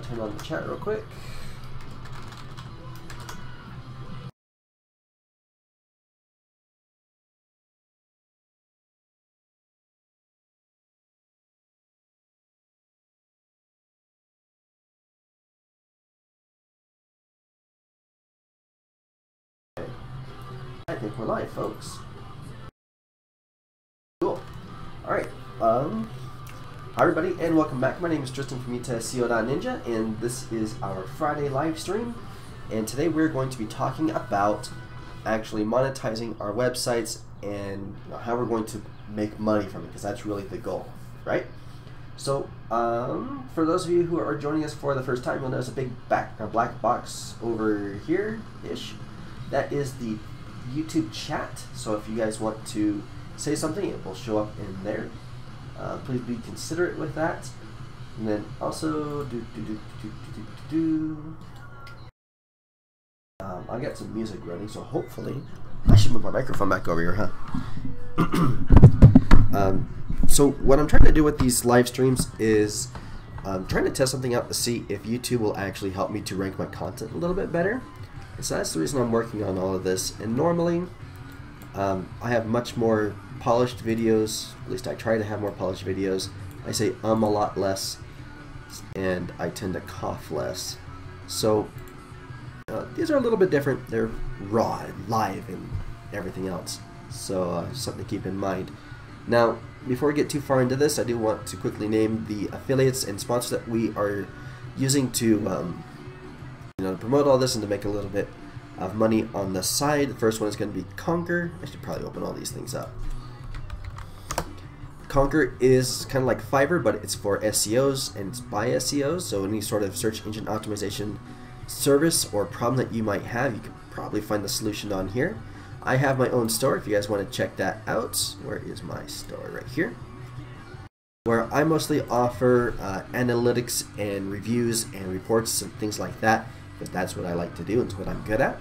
Turn on the chat real quick. I think we're live, folks. Cool. Alright, hi everybody, and welcome back. My name is Tristan from Seo.Ninja, and this is our Friday live stream. And today we're going to be talking about actually monetizing our websites and how we're going to make money from it, because that's really the goal, right? So, for those of you who are joining us for the first time, you'll notice a big black box over here-ish. That is the YouTube chat, so if you guys want to say something, it will show up in there. Please be considerate with that. And then also I got some music running, so hopefully I should move my microphone back over here, huh? So what I'm trying to do with these live streams is I'm trying to test something out to see if YouTube will actually help me to rank my content a little bit better. So that's the reason I'm working on all of this. And normally, I have much more polished videos. At least I try to have more polished videos. I say a lot less, and I tend to cough less. So these are a little bit different. They're raw and live and everything else. So something to keep in mind. Now, before we get too far into this, I do want to quickly name the affiliates and sponsors that we are using to to promote all this and to make a little bit of money on the side. The first one is going to be Konker. I should probably open all these things up. Konker is kind of like Fiverr, but it's for SEOs and it's by SEOs. So any sort of search engine optimization service or problem that you might have, you can probably find the solution on here. I have my own store if you guys want to check that out. Where is my store? Right here. Where I mostly offer analytics and reviews and reports and things like that, because that's what I like to do and it's what I'm good at.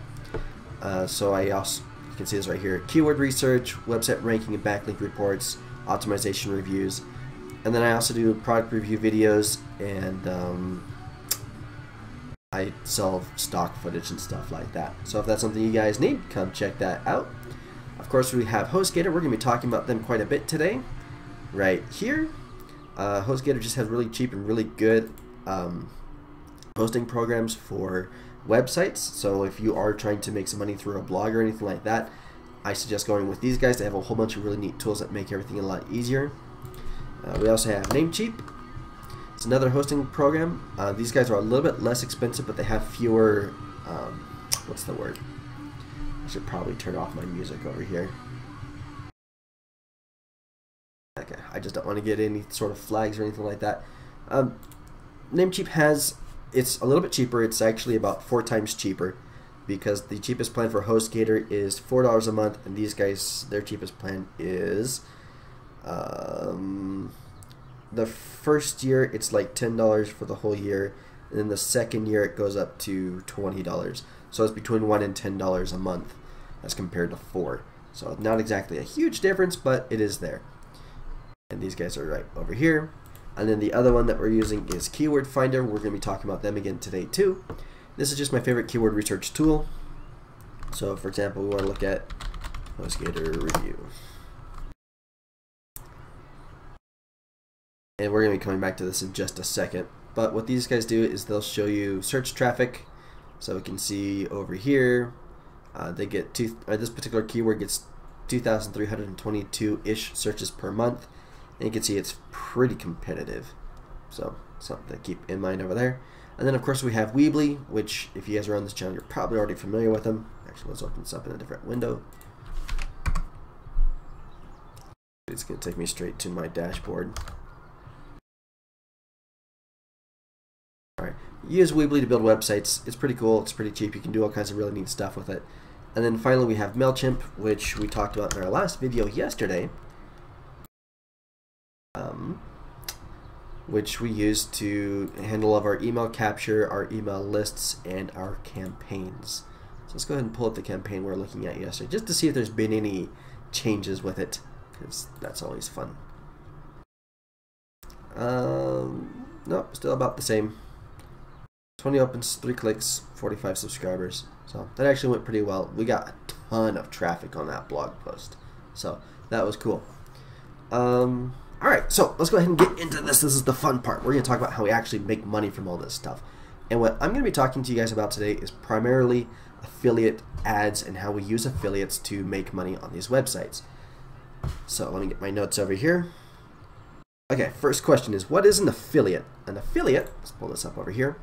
So I also, you can see this right here, keyword research, website ranking and backlink reports, optimization reviews, and then I also do product review videos, and I sell stock footage and stuff like that. So if that's something you guys need, come check that out. Of course, we have HostGator. We're going to be talking about them quite a bit today. Right here, HostGator just has really cheap and really good hosting programs for websites. So if you are trying to make some money through a blog or anything like that, I suggest going with these guys. They have a whole bunch of really neat tools that make everything a lot easier. We also have Namecheap. It's another hosting program. These guys are a little bit less expensive, but they have fewer, what's the word? I should probably turn off my music over here. Okay, I just don't want to get any sort of flags or anything like that. Namecheap has, it's a little bit cheaper. It's actually about 4 times cheaper, because the cheapest plan for HostGator is $4 a month, and these guys, their cheapest plan is the first year it's like $10 for the whole year, and then the second year it goes up to $20. So it's between $1 and $10 a month as compared to 4. So not exactly a huge difference, but it is there. And these guys are right over here. And then the other one that we're using is KWFinder. We're going to be talking about them again today too. This is just my favorite keyword research tool. So for example, we want to look at HostGator review. And we're going to be coming back to this in just a second. But what these guys do is they'll show you search traffic. So we can see over here, they get this particular keyword gets 2,322-ish searches per month. And you can see it's pretty competitive. So something to keep in mind over there. And then of course we have Weebly, which if you guys are on this channel, you're probably already familiar with them. Actually, let's open this up in a different window. It's going to take me straight to my dashboard. Alright, use Weebly to build websites. It's pretty cool, it's pretty cheap, you can do all kinds of really neat stuff with it. And then finally we have Mailchimp, which we talked about in our last video yesterday. Which we use to handle all of our email capture, our email lists, and our campaigns. So let's go ahead and pull up the campaign we were looking at yesterday, just to see if there's been any changes with it, because that's always fun. Nope, still about the same. 20 opens, 3 clicks, 45 subscribers. So that actually went pretty well. We got a ton of traffic on that blog post. So that was cool. Alright, so let's go ahead and get into this. This is the fun part. We're going to talk about how we actually make money from all this stuff. And what I'm going to be talking to you guys about today is primarily affiliate ads and how we use affiliates to make money on these websites. So let me get my notes over here. Okay, first question is, what is an affiliate? An affiliate, let's pull this up over here.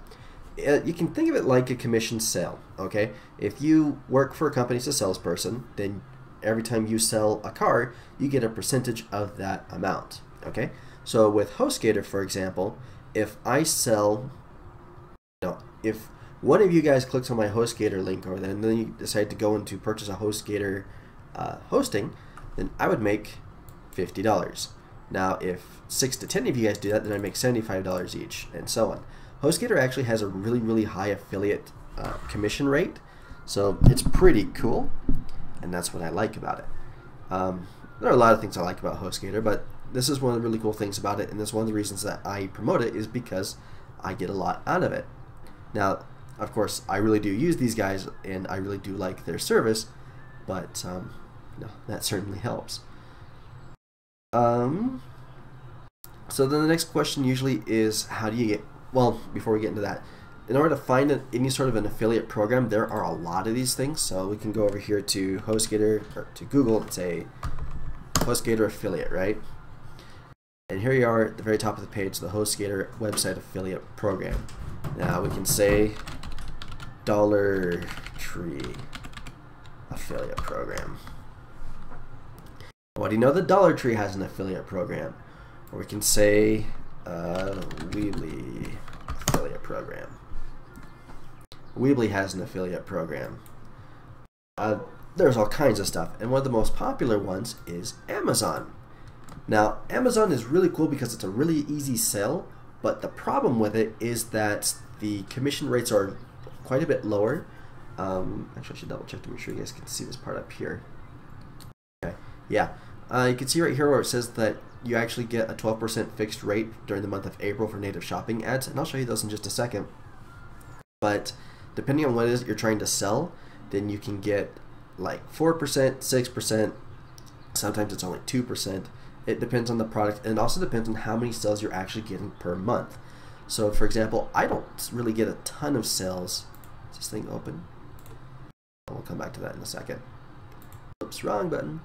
You can think of it like a commission sale, okay? If you work for a company as a salesperson, then every time you sell a car, you get a percentage of that amount, okay? So with HostGator, for example, if I sell, if one of you guys clicks on my HostGator link over there and then you decide to go in to purchase a HostGator hosting, then I would make $50. Now, if 6 to 10 of you guys do that, then I make $75 each, and so on. HostGator actually has a really high affiliate commission rate, so it's pretty cool, and that's what I like about it. There are a lot of things I like about HostGator, but this is one of the really cool things about it, and that's one of the reasons that I promote it, is because I get a lot out of it. Now, of course, I really do use these guys, and I really do like their service, but that certainly helps. So then the next question usually is, how do you get, well, before we get into that, in order to find any sort of an affiliate program, there are a lot of these things. So we can go over here to HostGator, or to Google, and say HostGator affiliate, right? And here you are at the very top of the page, the HostGator website affiliate program. Now we can say Dollar Tree affiliate program. Well, do you know that Dollar Tree has an affiliate program? Or we can say Weebly affiliate program. Weebly has an affiliate program. There's all kinds of stuff, and one of the most popular ones is Amazon. Now, Amazon is really cool because it's a really easy sell, but the problem with it is that the commission rates are quite a bit lower. Actually, I should double check to make sure you guys can see this part up here. Okay, yeah. You can see right here where it says that you actually get a 12% fixed rate during the month of April for native shopping ads, and I'll show you those in just a second. But depending on what it is you're trying to sell, then you can get like 4%, 6%, sometimes it's only 2%. It depends on the product, and it also depends on how many sales you're actually getting per month. So for example, I don't really get a ton of sales. Is this thing open? We'll come back to that in a second. Oops, wrong button.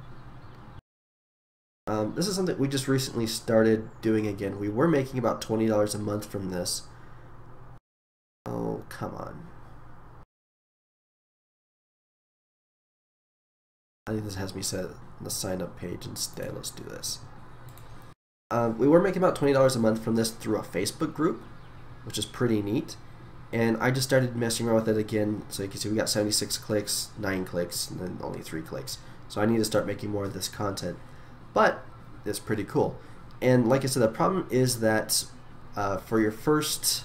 This is something we just recently started doing again. We were making about $20 a month from this. Oh, come on. I think this has me set the sign up page instead. Let's do this. We were making about $20 a month from this through a Facebook group, which is pretty neat. And I just started messing around with it again. So you can see we got 76 clicks, 9 clicks, and then only 3 clicks. So I need to start making more of this content. But it's pretty cool. And like I said, the problem is that for your first,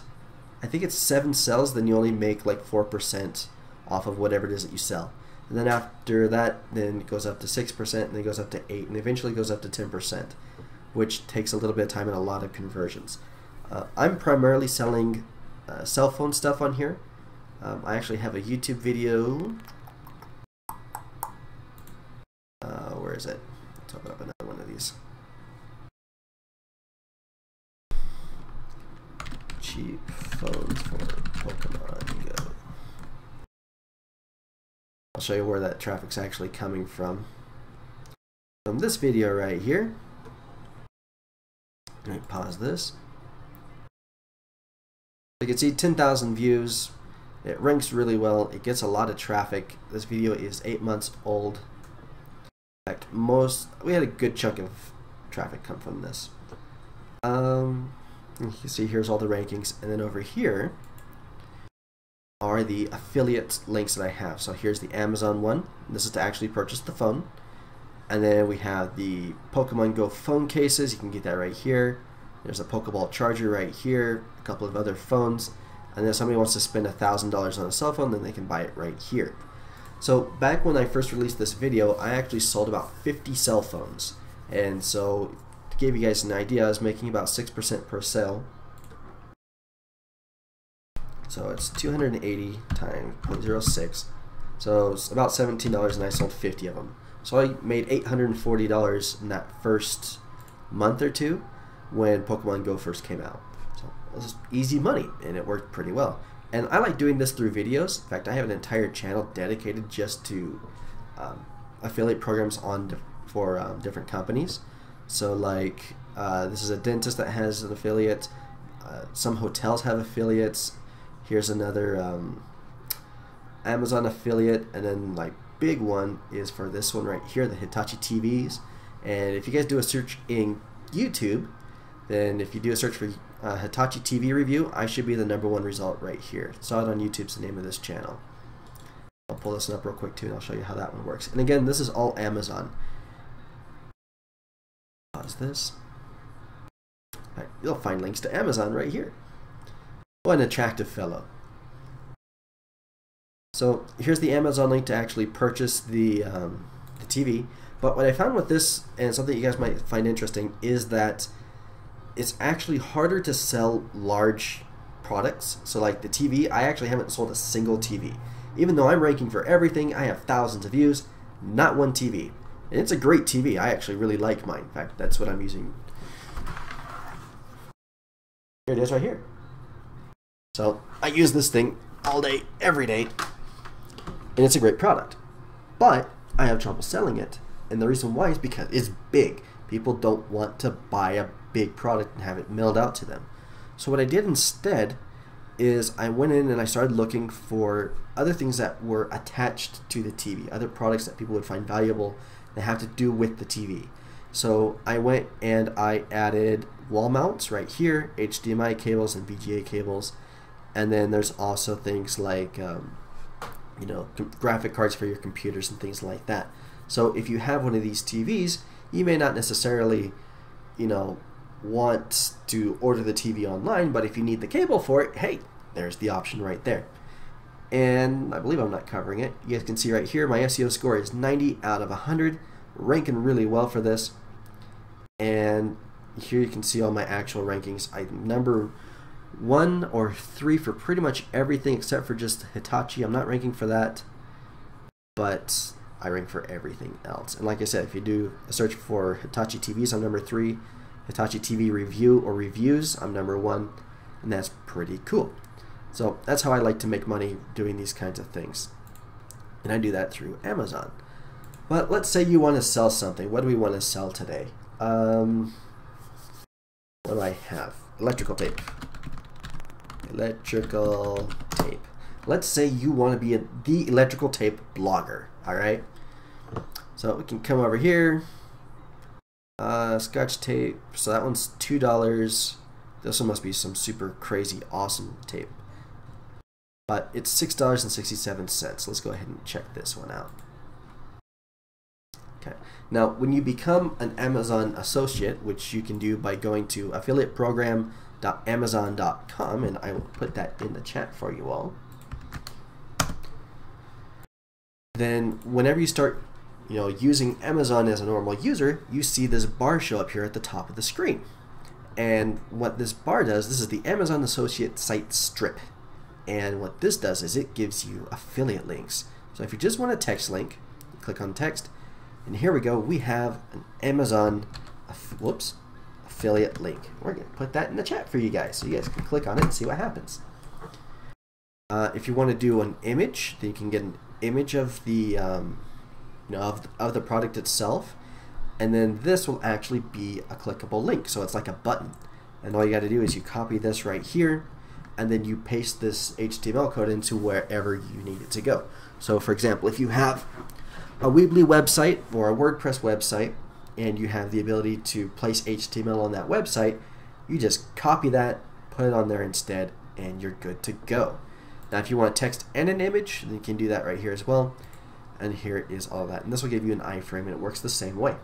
I think it's 7 sales, then you only make like 4% off of whatever it is that you sell. And then after that, then it goes up to 6%, and then it goes up to 8%, and eventually goes up to 10%, which takes a little bit of time and a lot of conversions. I'm primarily selling cell phone stuff on here. I actually have a YouTube video. Where is it? Let's open up another one of these. Cheap phones for Pokemon Go. I'll show you where that traffic's actually coming from. From this video right here. Let me pause this. You can see 10,000 views. It ranks really well. It gets a lot of traffic. This video is 8 months old. In fact, we had a good chunk of traffic come from this. You can see here's all the rankings, and then over here are the affiliate links that I have. So here's the Amazon one. This is to actually purchase the phone. And then we have the Pokemon Go phone cases. You can get that right here. There's a Pokeball charger right here, a couple of other phones, and then if somebody wants to spend $1,000 on a cell phone, then they can buy it right here. So back when I first released this video, I actually sold about 50 cell phones, and so to give you guys an idea, I was making about 6% per sale. So it's 280 times 0.06. So it's about $17, and I sold 50 of them. So I made $840 in that first month or two when Pokemon Go first came out. So it was easy money, and it worked pretty well. And I like doing this through videos. In fact, I have an entire channel dedicated just to affiliate programs for different companies. So like this is a dentist that has an affiliate. Some hotels have affiliates. Here's another Amazon affiliate, and then like big one is for this one right here, the Hitachi TVs. And if you guys do a search in YouTube, then if you do a search for Hitachi TV review, I should be the #1 result right here. Saw it on YouTube, it's the name of this channel. I'll pull this one up real quick too, and I'll show you how that one works. And again, this is all Amazon. Pause this. Right, you'll find links to Amazon right here. Oh, an attractive fellow. So here's the Amazon link to actually purchase the TV. But what I found with this, and something you guys might find interesting, is that it's actually harder to sell large products. So like the TV, I actually haven't sold a single TV. Even though I'm ranking for everything, I have thousands of views, not one TV. And it's a great TV. I actually really like mine. In fact, that's what I'm using. Here it is right here. So I use this thing all day, every day, and it's a great product. But I have trouble selling it. And the reason why is because it's big. People don't want to buy a big product and have it mailed out to them. So what I did instead is I went in and I started looking for other things that were attached to the TV, other products that people would find valuable that have to do with the TV. So I went and I added wall mounts right here, HDMI cables and VGA cables, and then there's also things like you know, graphic cards for your computers and things like that. So if you have one of these TVs, you may not necessarily, you know, want to order the TV online, but if you need the cable for it, hey, there's the option right there. And I believe I'm not covering it. You guys can see right here, my SEO score is 90 out of 100, ranking really well for this. And here you can see all my actual rankings. I'm #1 or 3 for pretty much everything except for just Hitachi. I'm not ranking for that, but I rank for everything else. And like I said, if you do a search for Hitachi TVs, I'm #3. Hitachi TV review or reviews, I'm #1, and that's pretty cool. So that's how I like to make money doing these kinds of things. And I do that through Amazon. But let's say you want to sell something. What do we want to sell today? What do I have? Electrical tape. Electrical tape. Let's say you want to be the electrical tape blogger. Alright? So we can come over here. Scotch tape. So that one's $2. This one must be some super crazy awesome tape. But it's $6.67. Let's go ahead and check this one out. Okay. Now, when you become an Amazon associate, which you can do by going to affiliateprogram.amazon.com, and I will put that in the chat for you all. Then, whenever you start, you know, using Amazon as a normal user, you see this bar show up here at the top of the screen. And what this bar does, this is the Amazon Associate Site Strip. And what this does is it gives you affiliate links. So if you just want a text link, click on text, and here we go, we have an Amazon affiliate link. We're going to put that in the chat for you guys, so you guys can click on it and see what happens. If you want to do an image, then you can get an image of the you know, of the product itself, and then this will actually be a clickable link. So it's like a button, and all you got to do is you copy this right here, and then you paste this HTML code into wherever you need it to go. So for example, if you have a Weebly website or a WordPress website and you have the ability to place HTML on that website, you just copy that, put it on there instead, and you're good to go. Now if you want text and an image, then you can do that right here as well. And here is all that. And this will give you an iframe, and it works the same way.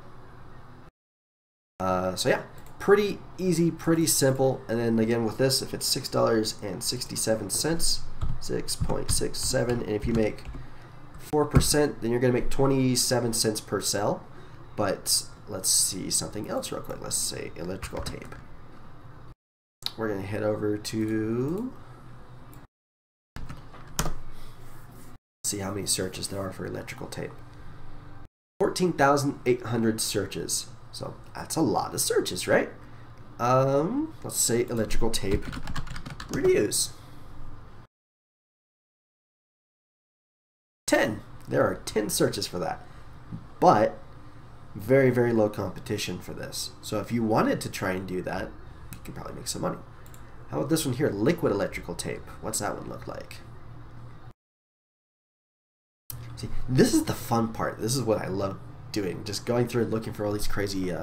So yeah, pretty easy, pretty simple. And then again with this, if it's $6.67, 6.67, and if you make 4%, then you're going to make 27 cents per sell. But let's see something else real quick. Let's say electrical tape. We're going to head over to see how many searches there are for electrical tape. 14,800 searches. So that's a lot of searches, right? Let's say electrical tape reviews. 10. There are 10 searches for that. But very, very low competition for this. So if you wanted to try and do that, you could probably make some money. How about this one here, liquid electrical tape? What's that one look like? See, this is the fun part. This is what I love doing, just going through and looking for all these crazy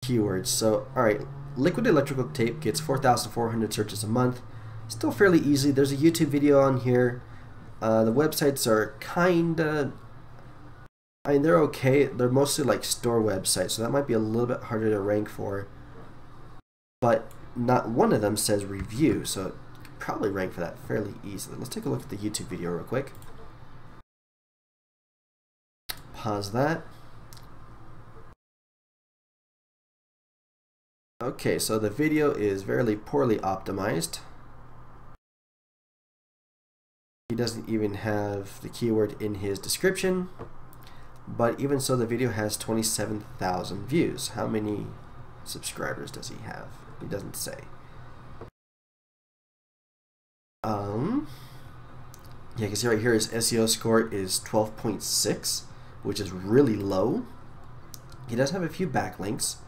keywords. So, alright, liquid electrical tape gets 4,400 searches a month. Still fairly easy. There's a YouTube video on here. The websites are kinda, I mean, they're okay. They're mostly like store websites, so that might be a little bit harder to rank for. But not one of them says review, so you could probably rank for that fairly easily. Let's take a look at the YouTube video real quick. Pause that. Okay, so the video is very poorly optimized. He doesn't even have the keyword in his description, but even so, the video has 27,000 views. How many subscribers does he have? He doesn't say. Yeah, you can see right here his SEO score is 12.6, which is really low. He does have a few backlinks.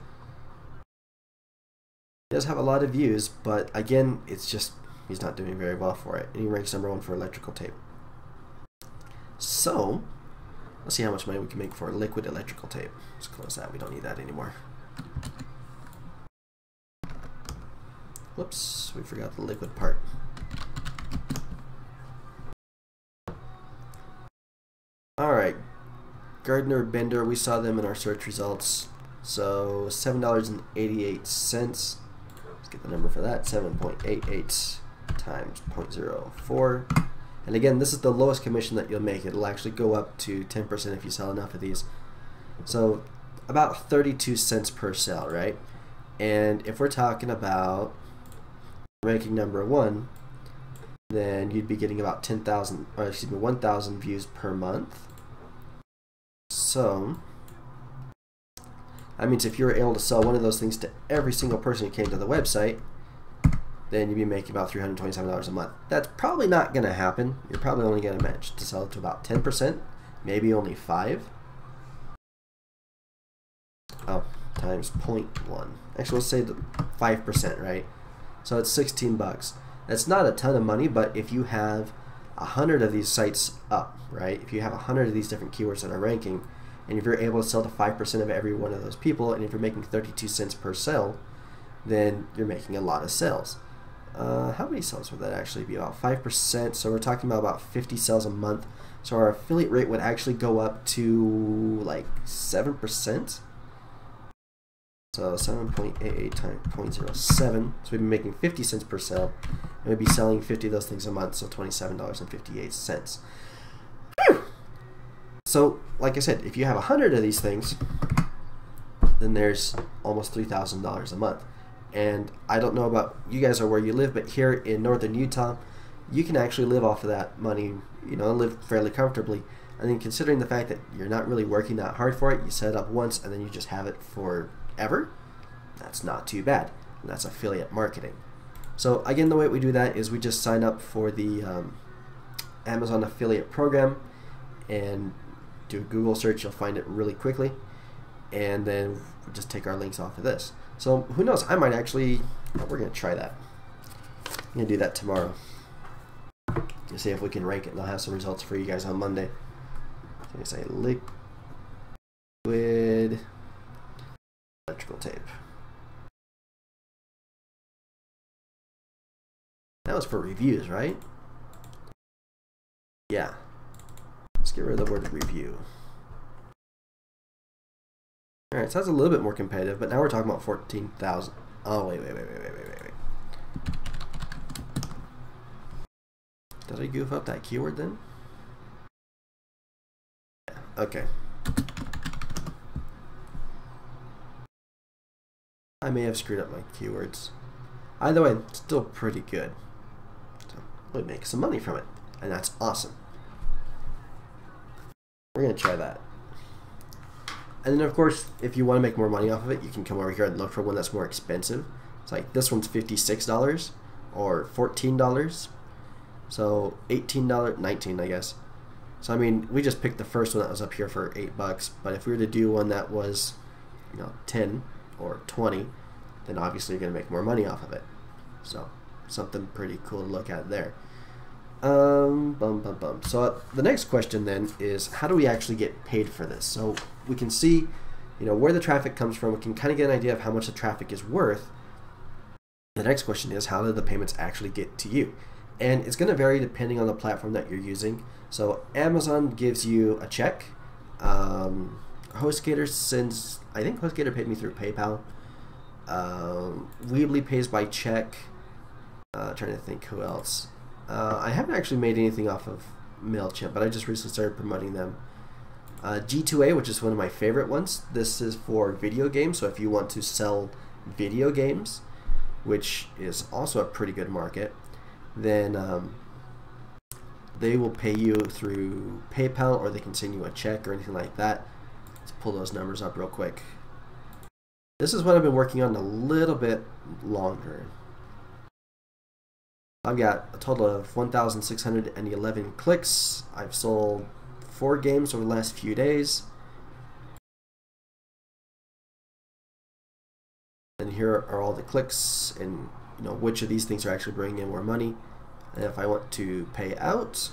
He does have a lot of views, but again, it's just he's not doing very well for it. And he ranks #1 for electrical tape. So, let's see how much money we can make for liquid electrical tape. Let's close that. We don't need that anymore. Whoops, we forgot the liquid part. Alright, Gardner Bender, we saw them in our search results. So $7.88. Let's get the number for that. 7.88 times 0.04. And again, this is the lowest commission that you'll make. It'll actually go up to 10% if you sell enough of these. So about 32 cents per sale, right? And if we're talking about ranking #1, then you'd be getting about 1,000 views per month. So that means if you were able to sell one of those things to every single person who came to the website, then you'd be making about $327 a month. That's probably not going to happen. You're probably only going to manage to sell it to about 10%, maybe only 5. Oh, times 0.1. Actually, let's say 5%, right? So it's 16 bucks. That's not a ton of money, but if you have 100 of these sites up, right? If you have 100 of these different keywords that are ranking, and if you're able to sell to 5% of every one of those people, and if you're making 32 cents per sale, then you're making a lot of sales. How many sales would that actually be? About 5%, so we're talking about 50 sales a month. So our affiliate rate would actually go up to like 7%. So 7.88 times 0.07. So we'd be making 50 cents per sale, and we'd be selling 50 of those things a month, so $27.58. So, like I said, if you have 100 of these things, then there's almost $3,000 a month. And I don't know about you guys or where you live, but here in northern Utah, you can actually live off of that money, you know, live fairly comfortably. And then considering the fact that you're not really working that hard for it, you set it up once and then you just have it forever, that's not too bad. And that's affiliate marketing. So again, the way we do that is we just sign up for the Amazon affiliate program and do a Google search. You'll find it really quickly, and then we'll just take our links off of this. So who knows, I might actually, we're going to try that. I'm going to do that tomorrow to see if we can rank it, and I'll have some results for you guys on Monday. So I say liquid electrical tape. That was for reviews, right? Yeah. Let's get rid of the word review. Alright, so that's a little bit more competitive, but now we're talking about 14,000. Oh, wait. Did I goof up that keyword then? Yeah, okay. I may have screwed up my keywords. Either way, it's still pretty good. So we'll make some money from it, and that's awesome. we're going to try that. And then of course, if you want to make more money off of it, you can come over here and look for one that's more expensive. It's like this one's $56 or $14. So $18, $19 I guess. So I mean, we just picked the first one that was up here for $8, but if we were to do one that was, you know, 10 or 20, then obviously you're going to make more money off of it. So something pretty cool to look at there. So the next question then is, how do we actually get paid for this? So we can see, you know, where the traffic comes from. We can kind of get an idea of how much the traffic is worth. The next question is, how do the payments actually get to you? And it's going to vary depending on the platform that you're using. So Amazon gives you a check. HostGator sends, I think HostGator paid me through PayPal. Weebly pays by check. Trying to think who else. I haven't actually made anything off of Mailchimp, but I just recently started promoting them. G2A, which is one of my favorite ones. This is for video games, so if you want to sell video games, which is also a pretty good market, then they will pay you through PayPal, or they can send you a check or anything like that. Let's pull those numbers up real quick. This is what I've been working on a little bit longer. I've got a total of 1,611 clicks. I've sold 4 games over the last few days. And here are all the clicks, and you know which of these things are actually bringing in more money. And if I want to pay out,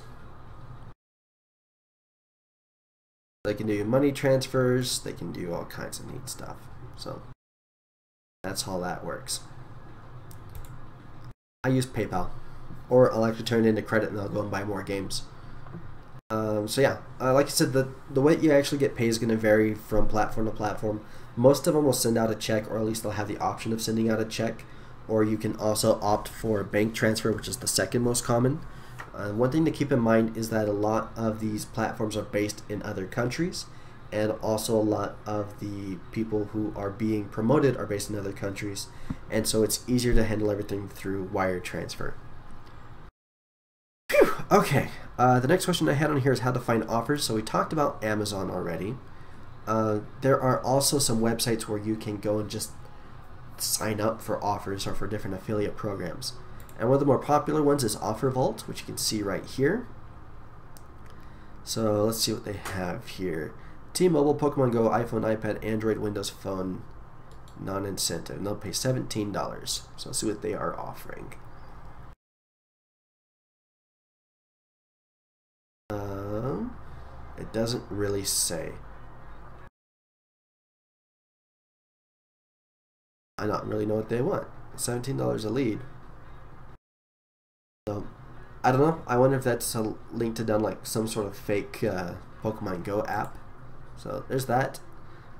they can do money transfers, they can do all kinds of neat stuff. So that's how that works. I use PayPal, or I'll actually turn it into credit and I'll go and buy more games. So yeah, like I said, the way you actually get paid is going to vary from platform to platform. Most of them will send out a check, or at least they'll have the option of sending out a check, or you can also opt for bank transfer, which is the second most common. One thing to keep in mind is that a lot of these platforms are based in other countries, and also a lot of the people who are being promoted are based in other countries, and so it's easier to handle everything through wire transfer. Phew, okay, the next question I had on here is how to find offers. So we talked about Amazon already. There are also some websites where you can go and just sign up for offers or for different affiliate programs. And one of the more popular ones is Offer Vault, which you can see right here. So let's see what they have here. T-Mobile, Pokemon Go, iPhone, iPad, Android, Windows Phone, non-incentive. And they'll pay $17. So let's see what they are offering. It doesn't really say. I don't really know what they want. $17 a lead. So I don't know. I wonder if that's a link to down like some sort of fake Pokemon Go app. So there's that.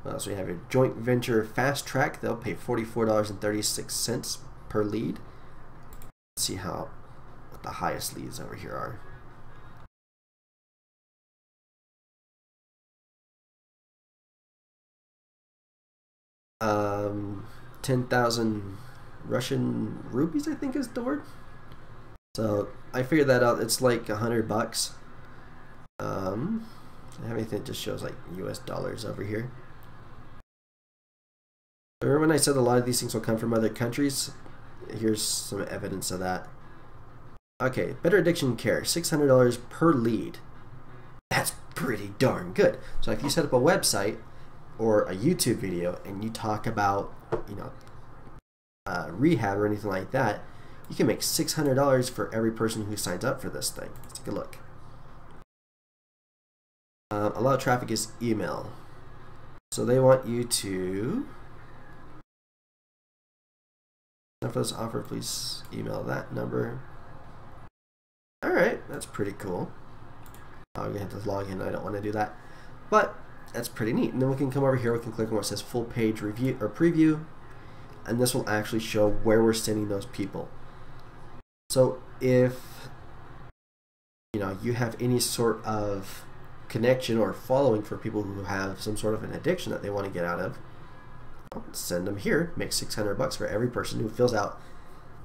What else we have here? Joint venture fast track. They'll pay $44.36 per lead. Let's see what the highest leads over here are. 10,000 Russian rupees, I think is the word. So I figured that out. It's like $100. Everything just shows like US dollars over here. Remember when I said a lot of these things will come from other countries? Here's some evidence of that. Okay, Better Addiction Care, $600 per lead. That's pretty darn good. So if you set up a website or a YouTube video and you talk about, you know, rehab or anything like that, you can make $600 for every person who signs up for this thing. Let's take a look. A lot of traffic is email. So they want you to, for this offer, please email that number. Alright, that's pretty cool. I'm going to have to log in. I don't want to do that. But that's pretty neat. And then we can come over here, we can click on where it says full page review or preview, and this will actually show where we're sending those people. So if you know you have any sort of connection or following for people who have some sort of an addiction that they want to get out of, send them here. Make $600 for every person who fills out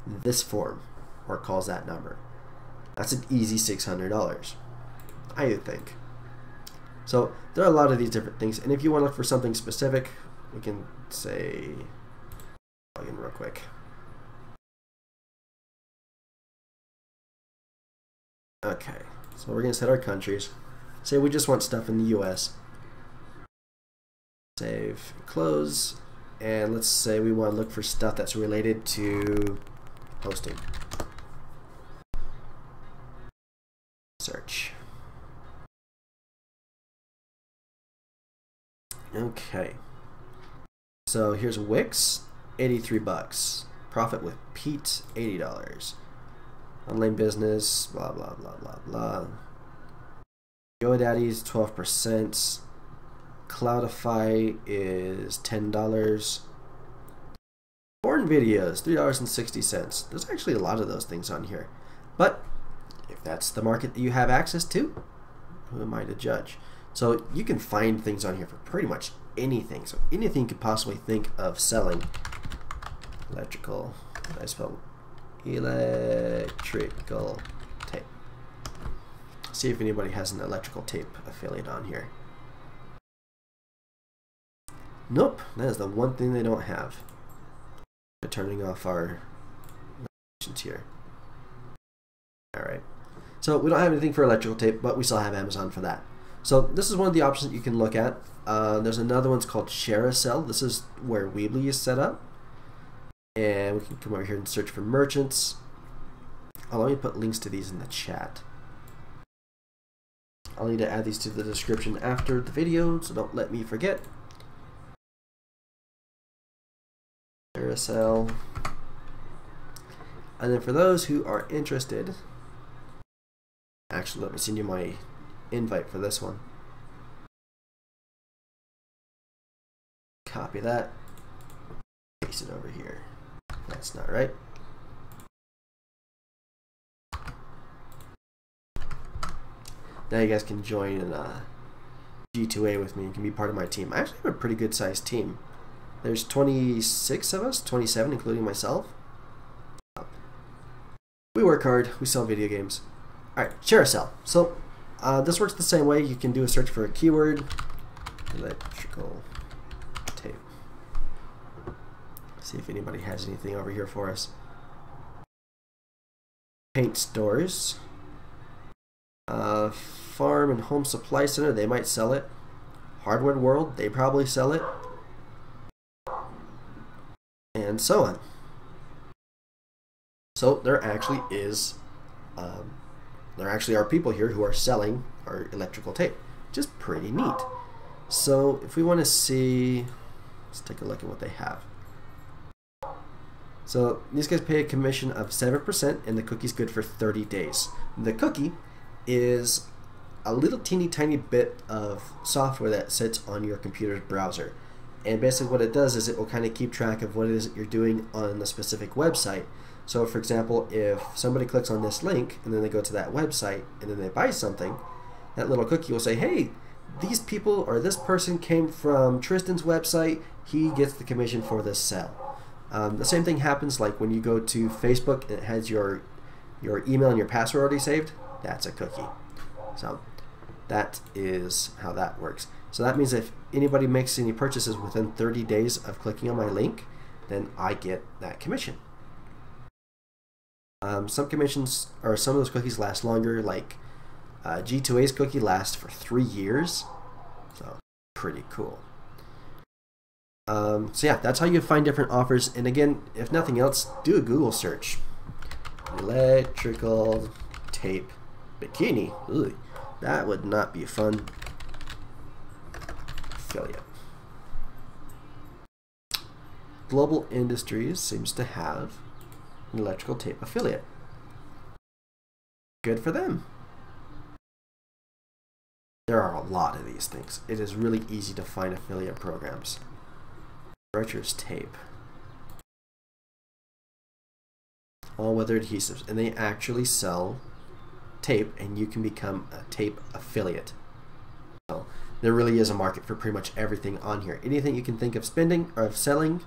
this form or calls that number. That's an easy $600, I would think. So there are a lot of these different things, and if you want to look for something specific, we can say, log in real quick. Okay, so we're going to set our countries. Say we just want stuff in the US. Save, close, and let's say we want to look for stuff that's related to hosting. Search. Okay. So here's Wix, 83 bucks. Profit with Pete, $80. Online business, blah blah blah blah blah. GoDaddy's 12%. Cloudify is $10. Porn videos, $3.60. There's actually a lot of those things on here. But if that's the market that you have access to, who am I to judge? So you can find things on here for pretty much anything. So anything you could possibly think of selling. Electrical, I spell electrical tape. See if anybody has an electrical tape affiliate on here. Nope, that is the one thing they don't have. We're turning off our notifications here. Alright, so we don't have anything for electrical tape, but we still have Amazon for that. So this is one of the options that you can look at. There's another one called Shareasale. This is where Weebly is set up. And we can come over here and search for merchants. Let me put links to these in the chat. I'll need to add these to the description after the video, so don't let me forget. Shareasale. And then for those who are interested, actually let me send you my invite for this one. Copy that. Paste it over here. That's not right. Now you guys can join in G2A with me and can be part of my team. I actually have a pretty good sized team. There's 26 of us, 27 including myself. We work hard, we sell video games. Alright, Shareasale. So this works the same way. You can do a search for a keyword. Electrical tape. See if anybody has anything over here for us. Paint stores. Farm and home supply center, they might sell it. Hardware World, they probably sell it. And so on. So there actually is, there actually are people here who are selling our electrical tape, which is pretty neat. So if we want to see, let's take a look at what they have. So these guys pay a commission of 7%, and the cookie's good for 30 days. The cookie is a little teeny tiny bit of software that sits on your computer's browser. And basically what it does is it will kind of keep track of what it is that you're doing on a specific website. So for example, if somebody clicks on this link and then they go to that website and then they buy something, that little cookie will say, hey, these people or this person came from Tristan's website, he gets the commission for this sale. The same thing happens like when you go to Facebook and it has your email and your password already saved. That's a cookie. So that is how that works. So that means if anybody makes any purchases within 30 days of clicking on my link, then I get that commission. Some commissions, or some of those cookies last longer, like G2A's cookie lasts for 3 years. So pretty cool. So yeah, that's how you find different offers. And again, if nothing else, do a Google search. Electrical tape bikini. Ugh, that would not be fun. Affiliate. Global Industries seems to have an electrical tape affiliate. Good for them. There are a lot of these things. It is really easy to find affiliate programs. Retros tape. All weather adhesives, and they actually sell tape, and you can become a tape affiliate. So there really is a market for pretty much everything on here. Anything you can think of spending or of selling,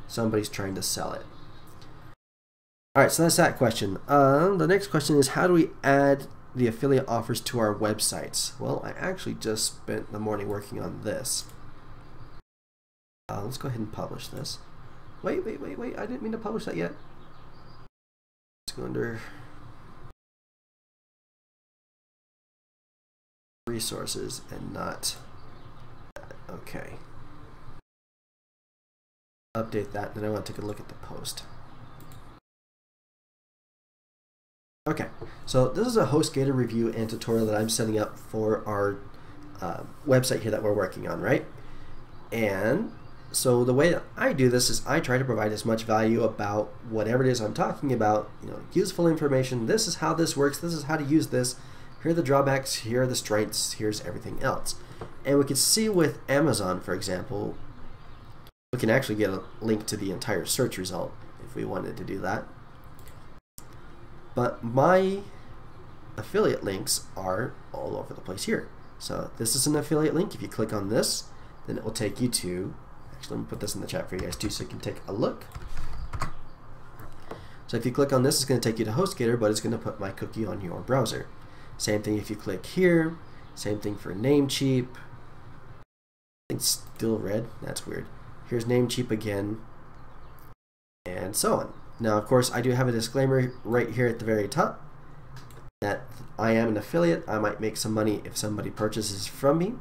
somebody's trying to sell it. Alright, so that's that question. The next question is, how do we add the affiliate offers to our websites. Well, I actually just spent the morning working on this. Let's go ahead and publish this. Wait, I didn't mean to publish that yet. Let's go under resources and not that. Okay. Update that, then I want to take a look at the post. Okay, so this is a HostGator review and tutorial that I'm setting up for our website here that we're working on, right? And so the way that I do this is I try to provide as much value about whatever it is I'm talking about, useful information. This is how this works. This is how to use this. Here are the drawbacks. Here are the strengths. Here's everything else. And we can see with Amazon, for example, we can actually get a link to the entire search result if we wanted to do that. But my affiliate links are all over the place here. So this is an affiliate link. If you click on this, then it will take you to, actually let me put this in the chat for you guys too so you can take a look. So if you click on this, it's going to take you to HostGator, but it's going to put my cookie on your browser. Same thing if you click here, same thing for Namecheap. It's still red, that's weird. Here's Namecheap again, and so on. Now, of course, I do have a disclaimer right here at the very top that I am an affiliate. I might make some money if somebody purchases from me,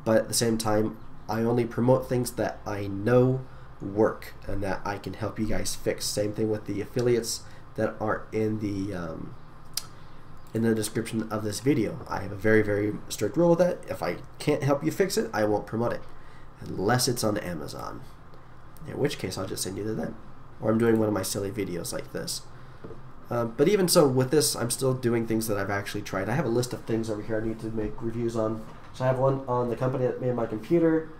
but at the same time, I only promote things that I know work and that I can help you guys fix. Same thing with the affiliates that are in the description of this video. I have a very, very strict rule with that. If I can't help you fix it, I won't promote it unless it's on Amazon, in which case I'll just send you to them. Or I'm doing one of my silly videos like this. But even so, with this, I'm still doing things that I've actually tried. I have a list of things over here I need to make reviews on. So I have one on the company that made my computer,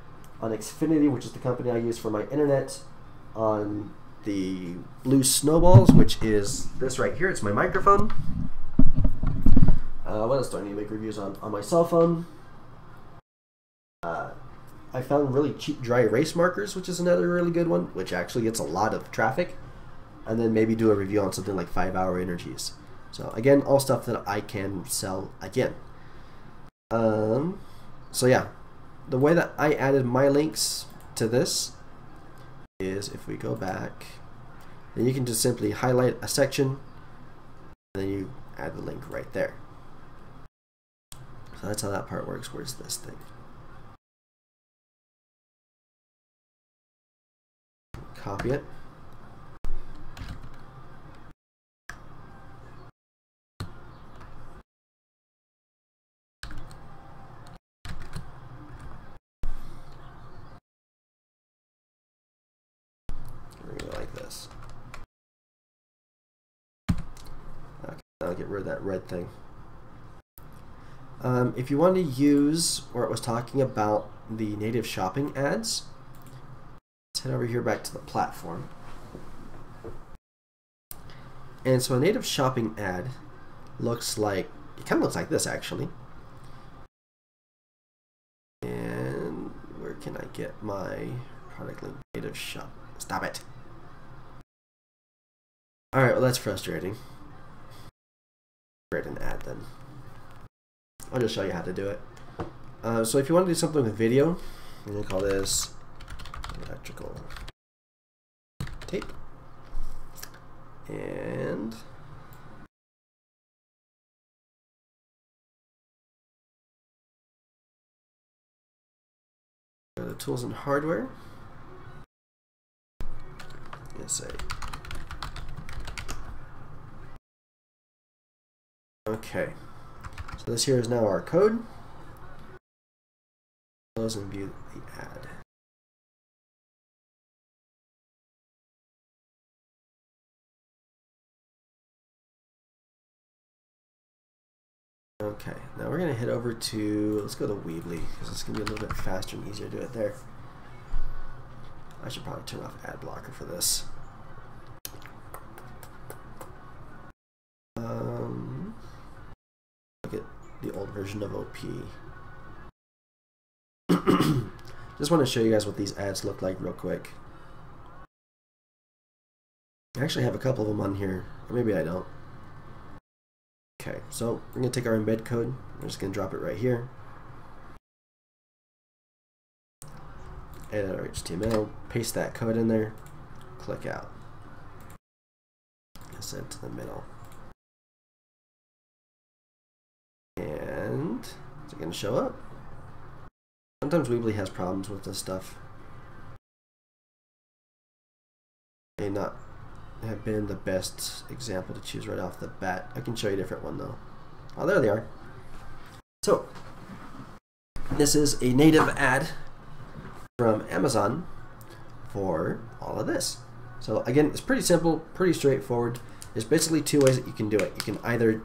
on Xfinity, which is the company I use for my internet, on the Blue Snowballs, which is this right here. It's my microphone. What else do I need to make reviews on? On my cell phone. I found really cheap dry erase markers, which is another really good one, which actually gets a lot of traffic. And then maybe do a review on something like 5-hour energies. So again, all stuff that I can sell again. So yeah, the way that I added my links to this is if we go back, then you can just simply highlight a section, and then you add the link right there. So that's how that part works. Where's this thing? Copy it. Like this. Okay, I'll get rid of that red thing. If you want to use where it was talking about the native shopping ads, let's head over here back to the platform. And so a native shopping ad looks like, it kind of looks like this actually. And where can I get my product link? Native shop. Stop it. Alright, well that's frustrating. Create an ad then. I'll just show you how to do it. So if you want to do something with video, I'm going to call this electrical tape. And go to tools and hardware. And say, okay. So this here is now our code. Close and view the ad. Okay, now we're going to head over to, let's go to Weebly, because it's going to be a little bit faster and easier to do it there. I should probably turn off ad blocker for this. Look at the old version of OP. Just want to show you guys what these ads look like real quick. I actually have a couple of them on here, or maybe I don't. Okay, so we're going to take our embed code. We're just going to drop it right here. Edit our HTML, paste that code in there, click out. Send it to the middle. And is it going to show up? Sometimes Weebly has problems with this stuff. May not have been the best example to choose right off the bat. I can show you a different one though. Oh, there they are. So, this is a native ad from Amazon for all of this. So again, it's pretty simple, pretty straightforward. There's basically two ways that you can do it. You can either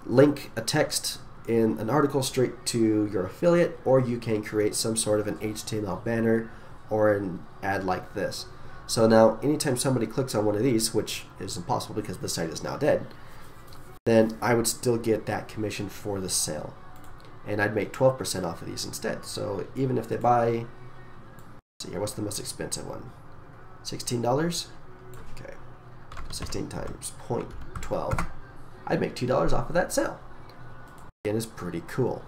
link a text in an article straight to your affiliate, or you can create some sort of an HTML banner or an ad like this. So now anytime somebody clicks on one of these, which is impossible because the site is now dead, then I would still get that commission for the sale. And I'd make 12% off of these instead. So even if they buy, let's see here, what's the most expensive one? $16? Okay, 16 times 0.12. I'd make $2 off of that sale. Again, it's pretty cool.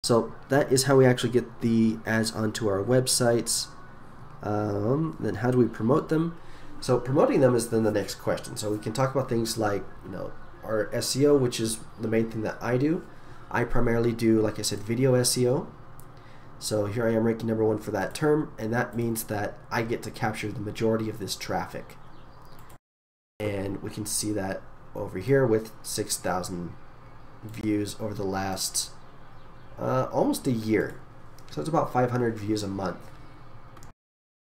So that is how we actually get the ads onto our websites. Then how do we promote them? So promoting them is then the next question. So we can talk about things like, you know, our SEO, which is the main thing that I do. I primarily do, like I said, video SEO. So here I am ranking #1 for that term, and that means that I get to capture the majority of this traffic. And we can see that over here with 6,000 views over the last almost a year. So it's about 500 views a month.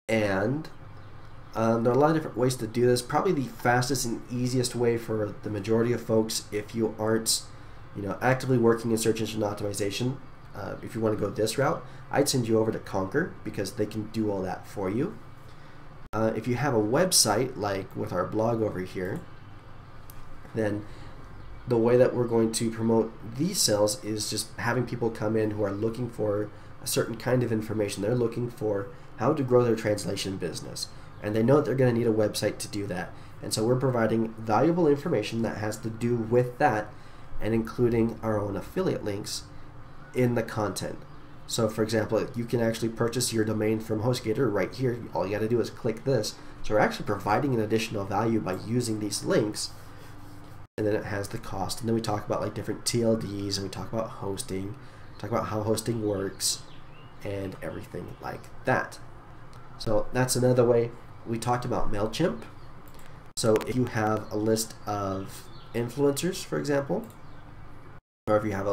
And there are a lot of different ways to do this. Probably the fastest and easiest way for the majority of folks, if you aren't, you know, actively working in search engine optimization, if you want to go this route, I'd send you over to Konker because they can do all that for you. If you have a website, like with our blog over here, then the way that we're going to promote these sales is just having people come in who are looking for a certain kind of information. They're looking for how to grow their translation business, and they know that they're going to need a website to do that. And so we're providing valuable information that has to do with that, and including our own affiliate links in the content. So for example, you can actually purchase your domain from HostGator right here. All you got to do is click this. So we're actually providing an additional value by using these links, and then it has the cost. And then we talk about like different TLDs, and we talk about hosting, talk about how hosting works, and everything like that. So that's another way. We talked about Mailchimp. So if you have a list of influencers, for example, or if you have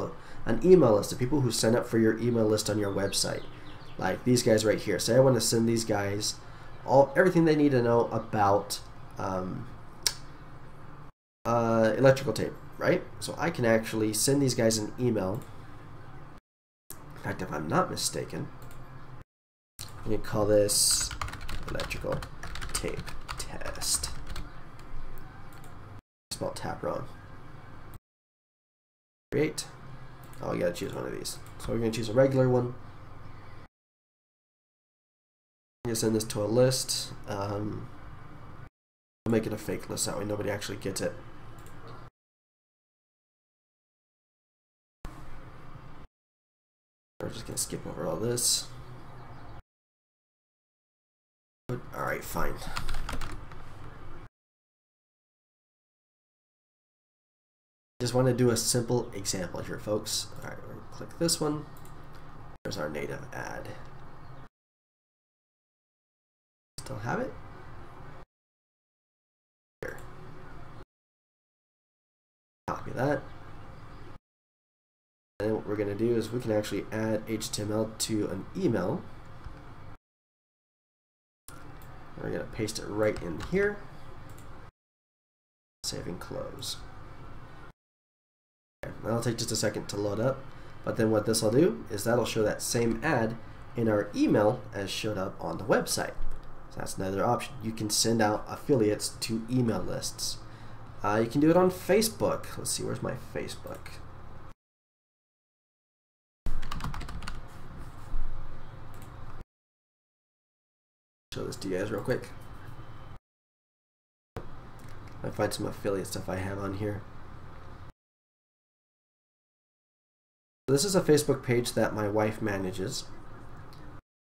an email list of people who sign up for your email list on your website, like these guys right here. Say I want to send these guys everything they need to know about electrical tape, right? So I can actually send these guys an email. In fact, if I'm not mistaken, I'm going to call this electrical tape test. I spelled tap wrong. Create. Oh, you gotta choose one of these. So we're gonna choose a regular one. I'm gonna send this to a list. I'll make it a fake list, that way nobody actually gets it. We're just gonna skip over all this. Alright, fine. Just want to do a simple example here, folks. Alright, we're going to click this one. There's our native ad. Still have it? Here. Copy that. And what we're going to do is we can actually add HTML to an email. We're going to paste it right in here. Save and close. That'll take just a second to load up, but then what this will do is that'll show that same ad in our email as showed up on the website. So that's another option. You can send out affiliates to email lists. You can do it on Facebook. Let's see, where's my Facebook? Show this to you guys real quick. I find some affiliate stuff I have on here. This is a Facebook page that my wife manages,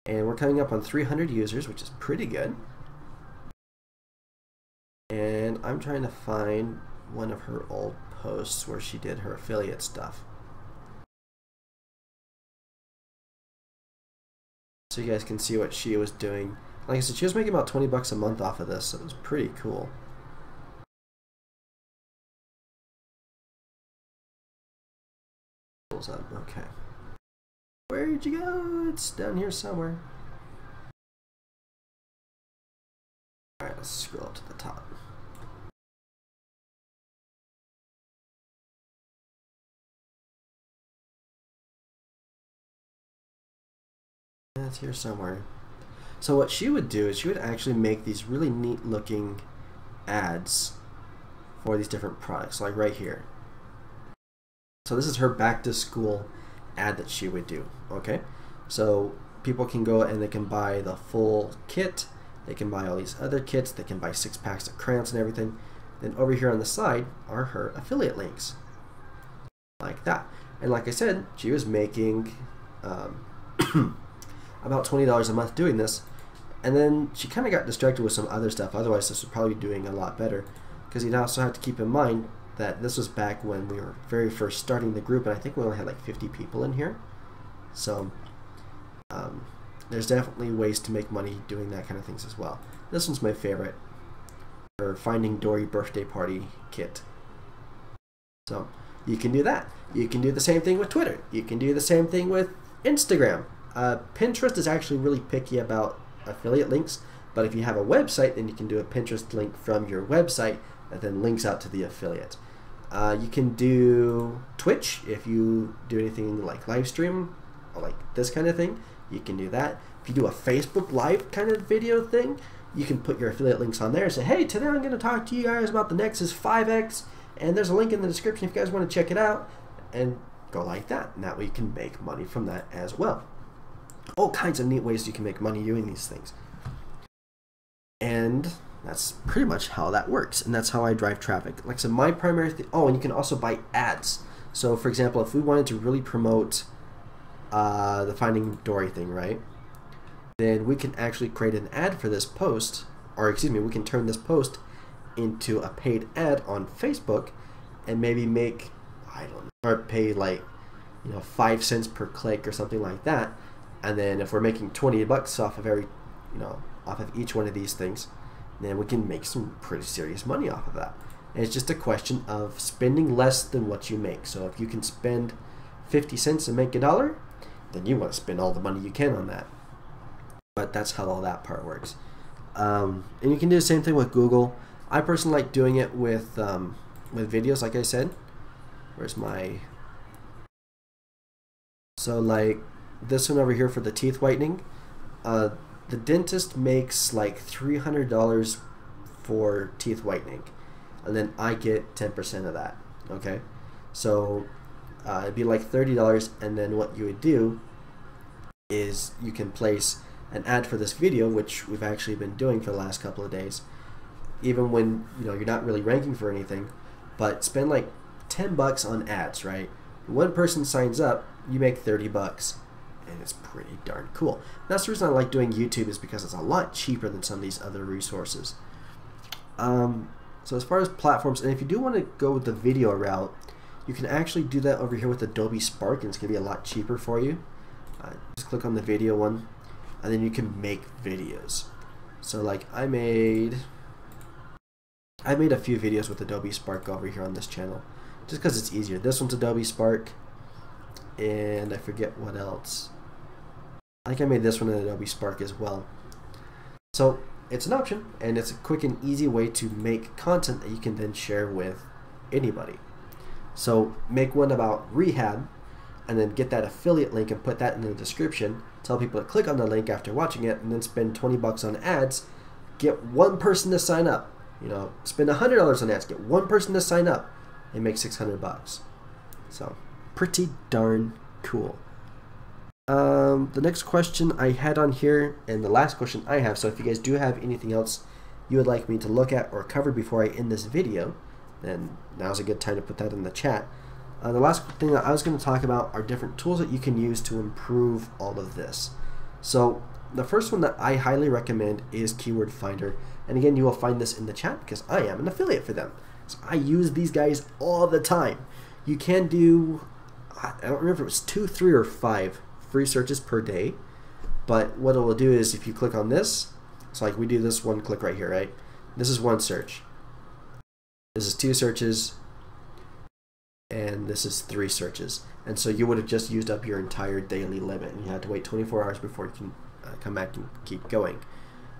and we're coming up on 300 users, which is pretty good. And I'm trying to find one of her old posts where she did her affiliate stuff, so you guys can see what she was doing. Like I said, she was making about 20 bucks a month off of this, so it was pretty cool. Okay. Where'd you go? It's down here somewhere. Alright, let's scroll up to the top. That's here somewhere. So what she would do is she would actually make these really neat looking ads for these different products, like right here. So this is her back to school ad that she would do, okay? So people can go and they can buy the full kit, they can buy all these other kits, they can buy 6 packs of crayons and everything. Then over here on the side are her affiliate links, like that. And like I said, she was making about $20 a month doing this, and then she kind of got distracted with some other stuff. Otherwise this would probably be doing a lot better, because you'd also have to keep in mind that this was back when we were very first starting the group, and I think we only had like 50 people in here. So there's definitely ways to make money doing that kind of things as well. This one's my favorite, for Finding Dory birthday party kit. So you can do that. You can do the same thing with Twitter. You can do the same thing with Instagram. Pinterest is actually really picky about affiliate links, but if you have a website, then you can do a Pinterest link from your website that then links out to the affiliate. You can do Twitch if you do anything like live stream or like this kind of thing. You can do that. If you do a Facebook Live kind of video thing, you can put your affiliate links on there and say, hey, today I'm going to talk to you guys about the Nexus 5X, and there's a link in the description if you guys want to check it out, and go like that. And that way you can make money from that as well. All kinds of neat ways you can make money doing these things. And that's pretty much how that works, and that's how I drive traffic. Like I said, my primary thing. Oh, and you can also buy ads. So for example, if we wanted to really promote the Finding Dory thing, right, then we can actually create an ad for this post, or excuse me, we can turn this post into a paid ad on Facebook, and maybe make, I don't know, or pay like, 5 cents per click or something like that. And then if we're making 20 bucks off of every, off of each one of these things, then we can make some pretty serious money off of that. And it's just a question of spending less than what you make. So if you can spend 50 cents and make $1, then you want to spend all the money you can on that. But that's how all that part works. And you can do the same thing with Google. I personally like doing it with videos, like I said. Where's my... So like this one over here for the teeth whitening. The dentist makes like $300 for teeth whitening, and then I get 10% of that. Okay, so it'd be like $30, and then what you would do is you can place an ad for this video, which we've actually been doing for the last couple of days, even when you're not really ranking for anything, but spend like 10 bucks on ads, right? One person signs up, you make 30 bucks. And it's pretty darn cool. That's the reason I like doing YouTube, is because it's a lot cheaper than some of these other resources. So as far as platforms, and if you do want to go with the video route, you can actually do that over here with Adobe Spark, and it's going to be a lot cheaper for you. Just click on the video one, and then you can make videos. So like I made a few videos with Adobe Spark over here on this channel, just because it's easier. This one's Adobe Spark, and I forget what else. I think I made this one in Adobe Spark as well. So it's an option, and it's a quick and easy way to make content that you can then share with anybody. So make one about rehab, and then get that affiliate link and put that in the description. Tell people to click on the link after watching it, and then spend 20 bucks on ads. Get one person to sign up. Spend $100 on ads. Get one person to sign up, and make 600 bucks. So pretty darn cool. The next question I had on here, and the last question I have, so if you guys do have anything else you would like me to look at or cover before I end this video, then now's a good time to put that in the chat. The last thing that I was going to talk about are different tools that you can use to improve all of this. So the first one that I highly recommend is Keyword Finder. And again, you will find this in the chat because I am an affiliate for them. So I use these guys all the time. You can do, I don't remember if it was 2, 3, or 5 free searches per day. But what it will do is if you click on this, so like we do this one click right here, right? This is one search. This is 2 searches. And this is 3 searches. And so you would have just used up your entire daily limit and you had to wait 24 hours before you can come back and keep going.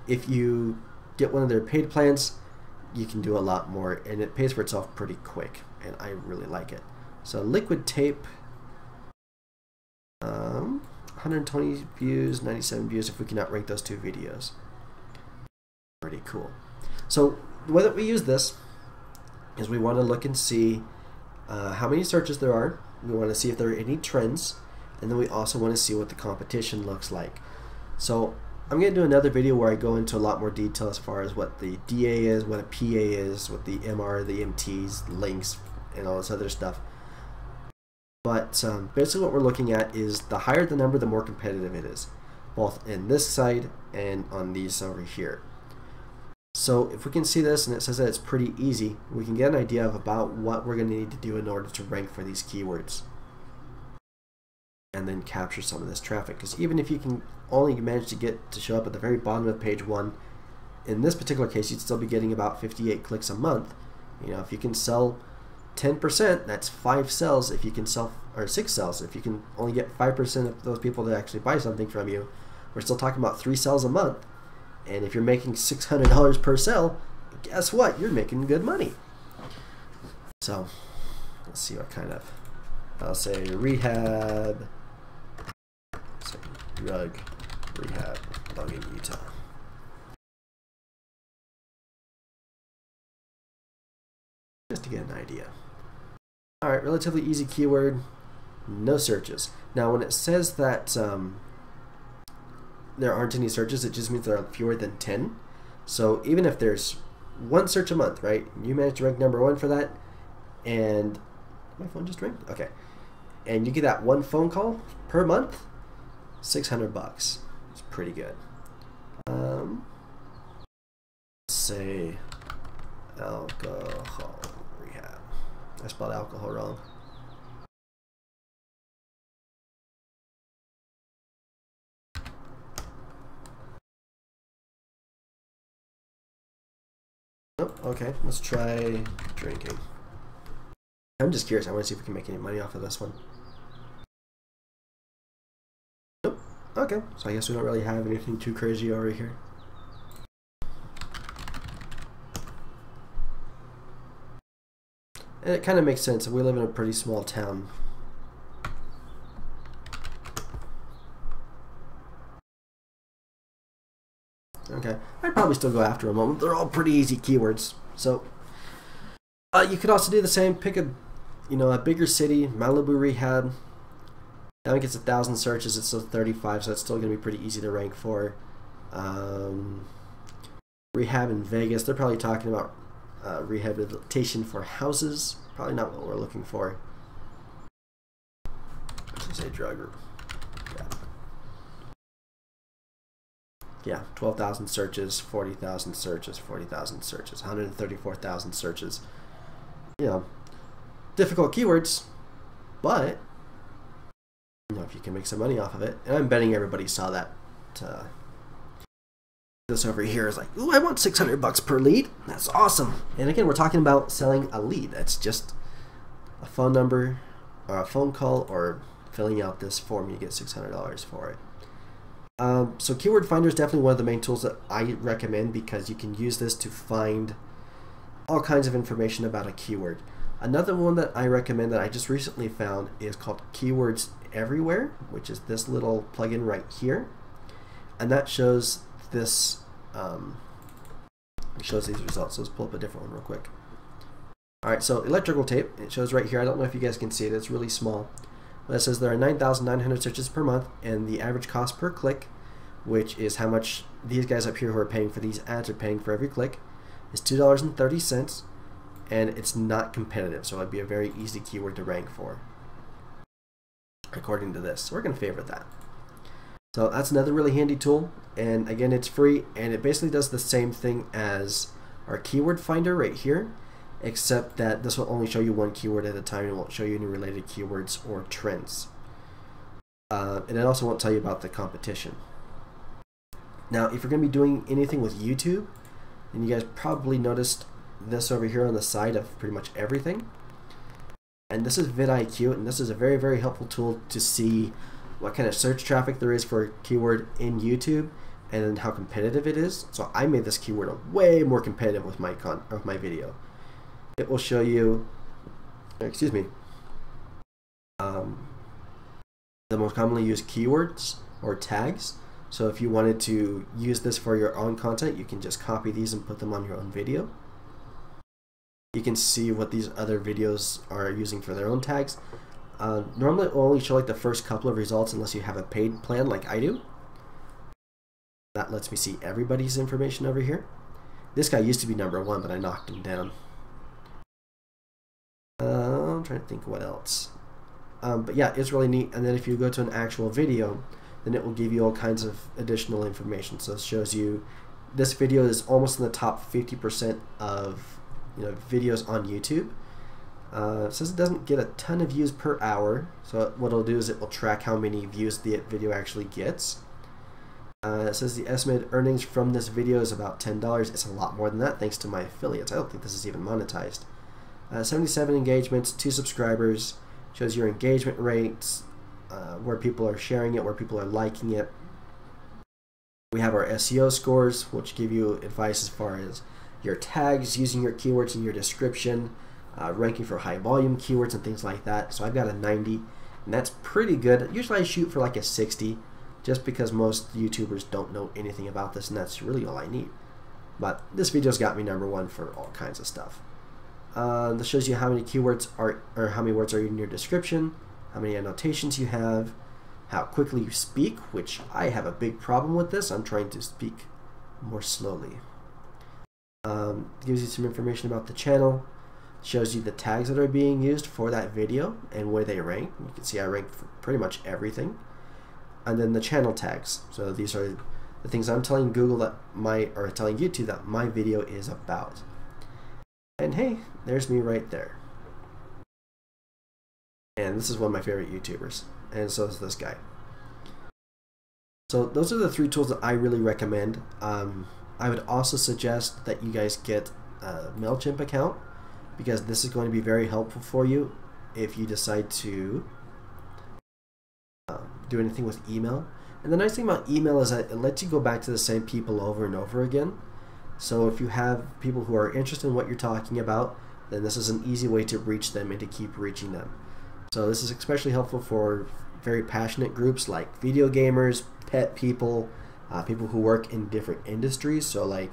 If you get one of their paid plans, you can do a lot more and it pays for itself pretty quick and I really like it. So liquid tape, 120 views, 97 views if we cannot rank those 2 videos. Pretty cool. So the way that we use this is we want to look and see how many searches there are. We want to see if there are any trends, and then we also want to see what the competition looks like. So I'm going to do another video where I go into a lot more detail as far as what the DA is, what a PA is, what the MR, the MTs, links, and all this other stuff. But basically what we're looking at is the higher the number, the more competitive it is, both in this side and on these over here. So if we can see this and it says that it's pretty easy, we can get an idea of about what we're going to need to do in order to rank for these keywords and then capture some of this traffic. Because even if you can only manage to get to show up at the very bottom of page 1, in this particular case you'd still be getting about 58 clicks a month. You know, if you can sell 10%, that's 5 sales. If you can sell, or 6 sales, if you can only get 5% of those people to actually buy something from you, we're still talking about 3 sales a month. And if you're making $600 per sale, guess what? You're making good money. So let's see what kind of, I'll say rehab, say drug rehab, Logan, Utah. Just to get an idea. All right, relatively easy keyword, no searches. Now when it says that there aren't any searches, it just means there are fewer than 10. So even if there's 1 search a month, right, you manage to rank #1 for that, and my phone just rang? Okay. And you get that 1 phone call per month, $600. It's pretty good. Let's say alcohol rehab. I spelled alcohol wrong. Oh, okay, let's try drinking. I'm just curious. I want to see if we can make any money off of this one. Nope. Okay, so I guess we don't really have anything too crazy over here. And it kind of makes sense. We live in a pretty small town. Okay, I'd probably still go after them. They're all pretty easy keywords. So you could also do the same. Pick a, a bigger city. Malibu rehab. That one gets 1,000 searches. It's still 35, so it's still going to be pretty easy to rank for. Rehab in Vegas. They're probably talking about rehabilitation for houses. Probably not what we're looking for. Let's say drug group. Yeah, 12,000 searches, 40,000 searches, 40,000 searches, 134,000 searches. Difficult keywords, but if you can make some money off of it, and I'm betting everybody saw that. This over here is like, ooh, I want $600 per lead. That's awesome. And again, we're talking about selling a lead. That's just a phone number, or a phone call, or filling out this form. You get $600 for it. So Keyword Finder is definitely one of the main tools that I recommend because you can use this to find all kinds of information about a keyword. Another one that I recommend that I just recently found is called Keywords Everywhere, which is this little plugin right here, and that shows this. It shows these results. So let's pull up a different one real quick. All right, so electrical tape. It shows right here. I don't know if you guys can see it. It's really small. But it says there are 9,900 searches per month, and the average cost per click, which is how much these guys up here who are paying for these ads are paying for every click, is $2.30. and it's not competitive, so it'd be a very easy keyword to rank for, according to this. So we're going to favorite that. So that's another really handy tool, and again, it's free, and it basically does the same thing as our keyword finder right here, except that this will only show you one keyword at a time. It won't show you any related keywords or trends. And it also won't tell you about the competition. Now, if you're going to be doing anything with YouTube, and you guys probably noticed this over here on the side of pretty much everything, and this is vidIQ, and this is a very, very helpful tool to see what kind of search traffic there is for a keyword in YouTube, and then how competitive it is. So I made this keyword way more competitive with my video. It will show you, excuse me, the most commonly used keywords or tags. So if you wanted to use this for your own content, you can just copy these and put them on your own video. You can see what these other videos are using for their own tags. Normally it will only show like the first couple of results unless you have a paid plan like I do. That lets me see everybody's information over here. This guy used to be #1, but I knocked him down. I'm trying to think what else. But yeah, it's really neat. And then if you go to an actual video, then it will give you all kinds of additional information. So it shows you this video is almost in the top 50% of videos on YouTube. It says it doesn't get a ton of views per hour. So what it'll do is it will track how many views the video actually gets. It says the estimated earnings from this video is about $10. It's a lot more than that thanks to my affiliates. I don't think this is even monetized. 77 engagements, 2 subscribers. Shows your engagement rates, where people are sharing it, where people are liking it. We have our SEO scores, which give you advice as far as your tags, using your keywords in your description, ranking for high volume keywords and things like that. So I've got a 90, and that's pretty good. Usually I shoot for like a 60, just because most YouTubers don't know anything about this, and that's really all I need. But this video's got me #1 for all kinds of stuff. This shows you how many keywords are, or how many words are in your description, how many annotations you have, how quickly you speak, which I have a big problem with this. I'm trying to speak more slowly. Gives you some information about the channel, shows you the tags that are being used for that video and where they rank. You can see I rank for pretty much everything. And then the channel tags. So these are the things I'm telling Google that telling YouTube that my video is about. And hey, there's me right there. And this is one of my favorite YouTubers, and so is this guy. So those are the 3 tools that I really recommend. I would also suggest that you guys get a Mailchimp account, because this is going to be very helpful for you if you decide to do anything with email. And the nice thing about email is that it lets you go back to the same people over and over again. So if you have people who are interested in what you're talking about, then this is an easy way to reach them and to keep reaching them. So this is especially helpful for very passionate groups like video gamers, pet people, people who work in different industries. So like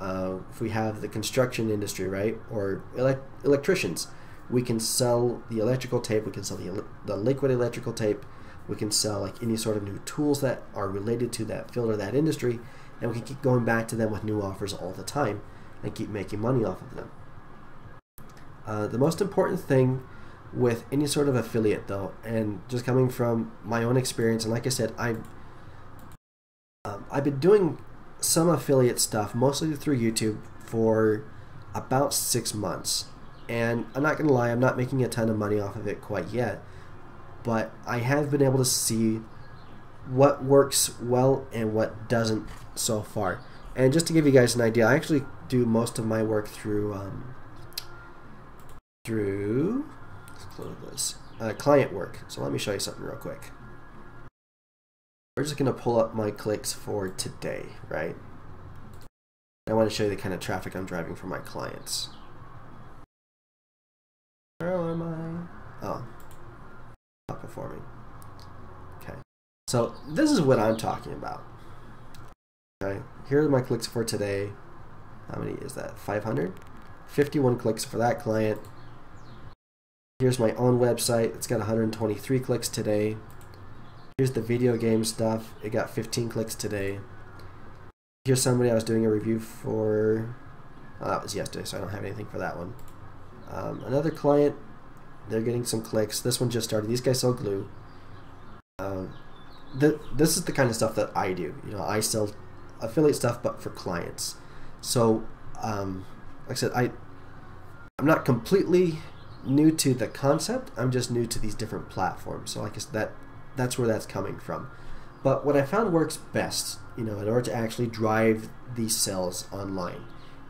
if we have the construction industry, right, or electricians, we can sell the electrical tape, we can sell the liquid electrical tape, we can sell like any sort of new tools that are related to that field or that industry, and we can keep going back to them with new offers all the time and keep making money off of them. The most important thing with any sort of affiliate though, and just coming from my own experience, and like I said, I've been doing some affiliate stuff mostly through YouTube for about 6 months, and I'm not gonna lie, I'm not making a ton of money off of it quite yet, but I have been able to see what works well and what doesn't so far. And just to give you guys an idea, I actually do most of my work through let's close this, client work. So let me show you something real quick. We're just going to pull up my clicks for today, right? I want to show you the kind of traffic I'm driving for my clients. Where am I? Oh, not performing. Okay, so this is what I'm talking about. Okay, here are my clicks for today. How many is that? 500? 51 clicks for that client. Here's my own website. It's got 123 clicks today. Here's the video game stuff. It got 15 clicks today. Here's somebody I was doing a review for. That was yesterday, so I don't have anything for that one. Another client, they're getting some clicks. This one just started. These guys sell glue. This is the kind of stuff that I do. You know, I sell affiliate stuff, but for clients. So, like I said, I'm not completely new to the concept. I'm just new to these different platforms. So, like I said, that's where that's coming from. But what I found works best, you know, in order to actually drive these sales online.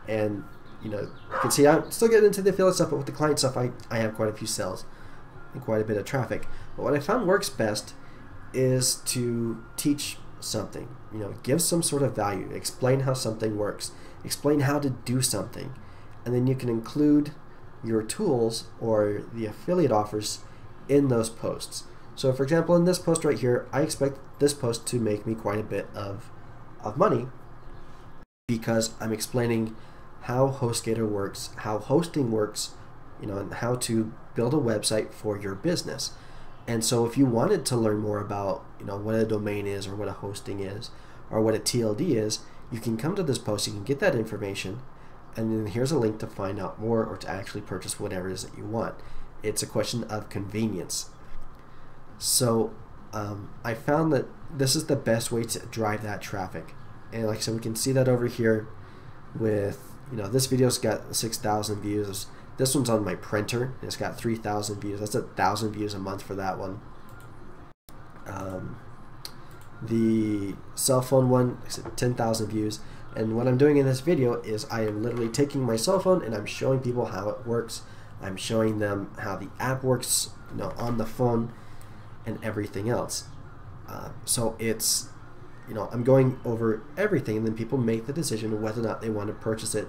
And, you know, you can see I'm still getting into the affiliate stuff, but with the client stuff, I have quite a few sales and quite a bit of traffic. But what I found works best is to teach something, you know, give some sort of value, explain how something works, explain how to do something, and then you can include your tools or the affiliate offers in those posts. So for example, in this post right here, I expect this post to make me quite a bit of money because I'm explaining how HostGator works, how hosting works, you know, and how to build a website for your business. And so if you wanted to learn more about, you know, what a domain is or what a hosting is or what a TLD is, you can come to this post, you can get that information, and then here's a link to find out more or to actually purchase whatever it is that you want. It's a question of convenience. So I found that this is the best way to drive that traffic. And like I said, we can see that over here with, you know, this video's got 6,000 views. This one's on my printer. It's got 3,000 views. That's 1,000 views a month for that one. The cell phone one is 10,000 views. And what I'm doing in this video is I am literally taking my cell phone and I'm showing people how it works. I'm showing them how the app works, you know, on the phone and everything else. So it's, you know, I'm going over everything, and then people make the decision whether or not they want to purchase it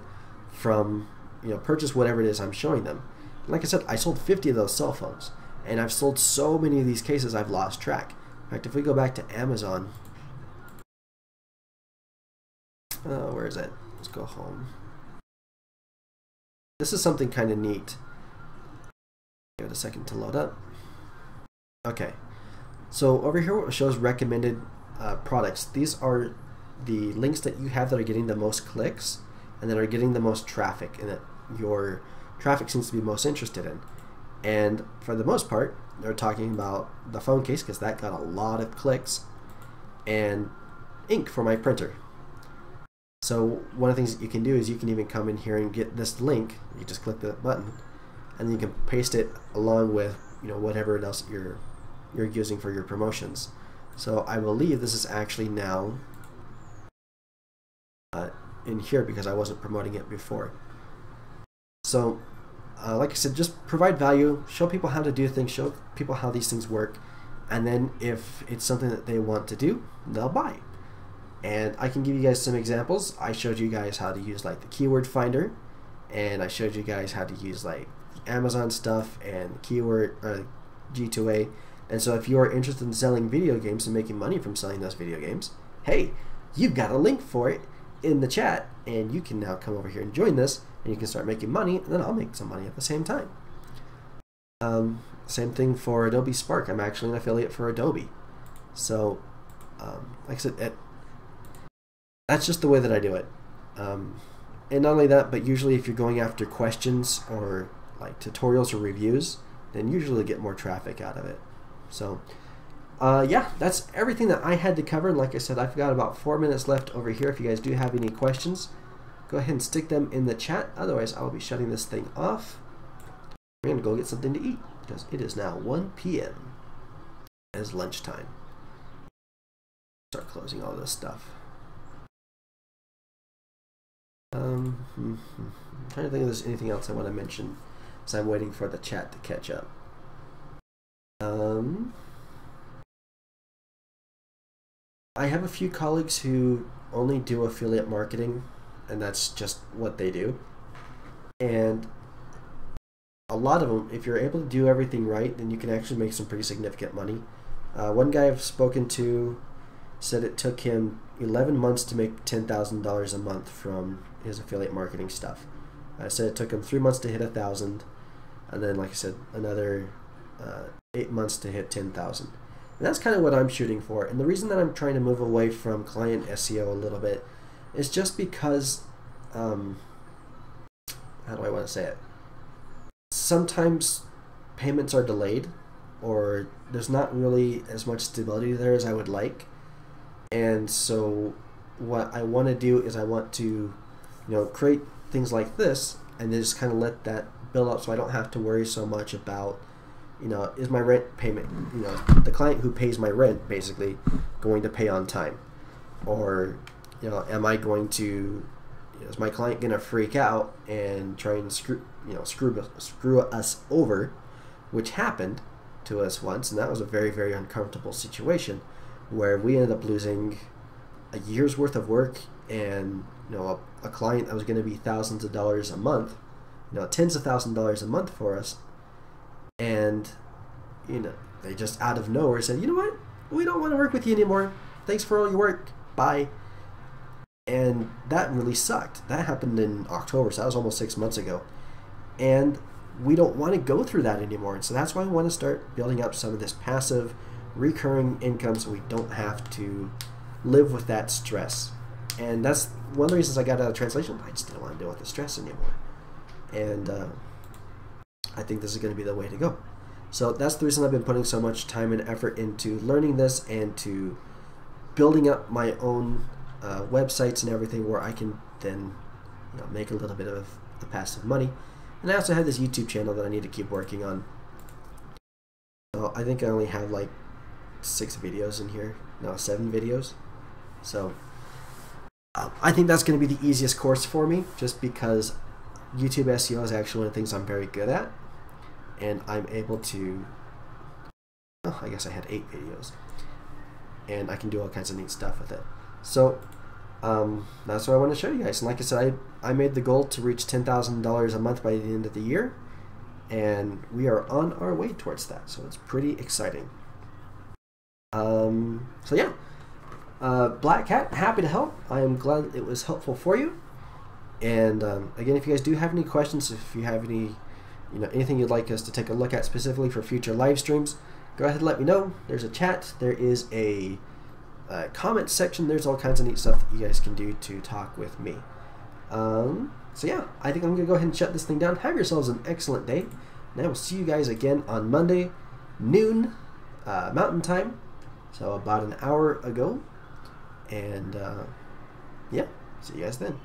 from, you know, purchase whatever it is I'm showing them. And like I said, I sold 50 of those cell phones, and I've sold so many of these cases I've lost track. In fact, if we go back to Amazon, where is it? Let's go home. This is something kind of neat. Give it a second to load up. Okay, so over here it shows recommended products. These are the links that you have that are getting the most clicks and that are getting the most traffic and that your traffic seems to be most interested in. And for the most part, they're talking about the phone case because that got a lot of clicks, and ink for my printer. So one of the things that you can do is you can even come in here and get this link. You just click the button and then you can paste it along with, you know, whatever else you're using for your promotions. So I believe this is actually now in here because I wasn't promoting it before. So like I said, just provide value, show people how to do things, show people how these things work, and then if it's something that they want to do, they'll buy. And I can give you guys some examples. I showed you guys how to use like the keyword finder, and I showed you guys how to use like Amazon stuff and keyword G2A. And so if you are interested in selling video games and making money from selling those video games, hey, you've got a link for it in the chat, and you can now come over here and join this, and you can start making money, and then I'll make some money at the same time. Same thing for Adobe Spark. I'm actually an affiliate for Adobe. So like I said, that's just the way that I do it. And not only that, but usually if you're going after questions or like tutorials or reviews, then usually get more traffic out of it. So yeah, that's everything that I had to cover. And like I said, I've got about 4 minutes left over here. If you guys do have any questions, go ahead and stick them in the chat. Otherwise, I'll be shutting this thing off. We're going to go get something to eat because it is now 1 p.m. It's lunchtime. Start closing all this stuff. I'm trying to think if there's anything else I want to mention as I'm waiting for the chat to catch up. I have a few colleagues who only do affiliate marketing, and that's just what they do. And a lot of them, if you're able to do everything right, then you can actually make some pretty significant money. One guy I've spoken to said it took him 11 months to make $10,000 a month from his affiliate marketing stuff. I said it took him 3 months to hit 1,000, and then, like I said, another 8 months to hit 10,000. And that's kind of what I'm shooting for. And the reason that I'm trying to move away from client SEO a little bit is just because, how do I want to say it? sometimes payments are delayed, or there's not really as much stability there as I would like. And so what I want to do is I want to, create things like this and then just kind of let that build up, so I don't have to worry so much about, is my rent payment, the client who pays my rent basically going to pay on time, or am I going to, is my client going to freak out and try and screw us over, which happened to us once, and that was a very, very uncomfortable situation where we ended up losing a year's worth of work, and a client that was going to be thousands of dollars a month, tens of thousands of dollars a month for us, and they just out of nowhere said, you know what, we don't want to work with you anymore, thanks for all your work, bye. And that really sucked. That happened in October, so that was almost 6 months ago, and we don't want to go through that anymore. And so that's why we want to start building up some of this passive recurring income, so we don't have to live with that stress. And that's one of the reasons I got out of translation. I just didn't want to deal with the stress anymore, and I think this is going to be the way to go. So that's the reason I've been putting so much time and effort into learning this and to building up my own websites and everything, where I can then make a little bit of the passive money. And I also have this YouTube channel that I need to keep working on. So I think I only have like 6 videos in here. No, 7 videos. So I think that's going to be the easiest course for me, just because YouTube SEO is actually one of the things I'm very good at, and I'm able to, I guess I had 8 videos, and I can do all kinds of neat stuff with it. So that's what I want to show you guys. And like I said, I made the goal to reach $10,000 a month by the end of the year, and we are on our way towards that. So it's pretty exciting. So yeah, Black Cat, happy to help. I am glad it was helpful for you. And again, if you guys do have any questions, if you have any, anything you'd like us to take a look at specifically for future live streams, go ahead and let me know. There's a chat. There is a comment section. There's all kinds of neat stuff that you guys can do to talk with me. So yeah, I think I'm gonna go ahead and shut this thing down. Have yourselves an excellent day, and I will see you guys again on Monday, noon Mountain Time, so about an hour ago. And yeah, see you guys then.